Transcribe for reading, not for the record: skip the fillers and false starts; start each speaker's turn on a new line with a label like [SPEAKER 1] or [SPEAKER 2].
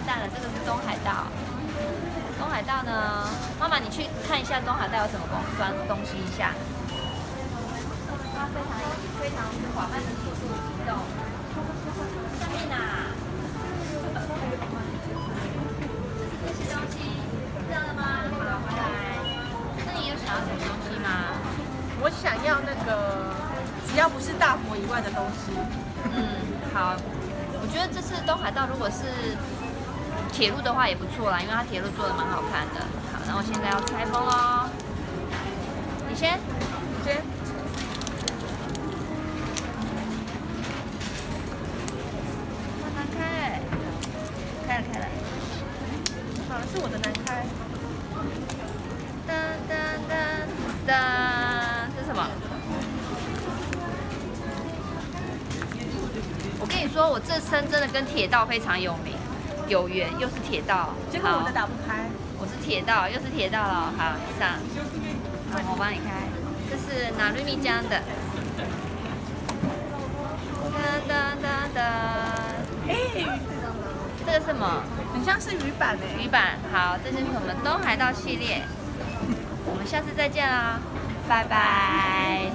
[SPEAKER 1] 蛋了，这个是东海道。东海道呢，妈妈你去看一下东海道有什么东西一下。它非常缓慢的速度移动。下面呐，这些东西知道了吗？好，回来。那你有想要什么东西吗？
[SPEAKER 2] 我想要那个只要不是大佛以外的东西。
[SPEAKER 1] 好，我觉得这次东海道如果是铁路的话也不错啦，因为它铁路做的蛮好看的。好，那我现在要拆封喽。你先。慢慢开。开了。
[SPEAKER 2] 好，是我的难开。
[SPEAKER 1] 噔噔噔噔，这是什么？我跟你说，我这身真的跟铁道非常有缘，又是铁道。
[SPEAKER 2] 结果我的打不开。
[SPEAKER 1] 我是铁道，又是铁道了。好，上。好，我帮你开。这是哪瑞米江的。噔噔噔噔。这个是什么？
[SPEAKER 2] 很像是鱼板哎。
[SPEAKER 1] 鱼板。好，这就是我们东海道系列。我们下次再见啦，拜拜。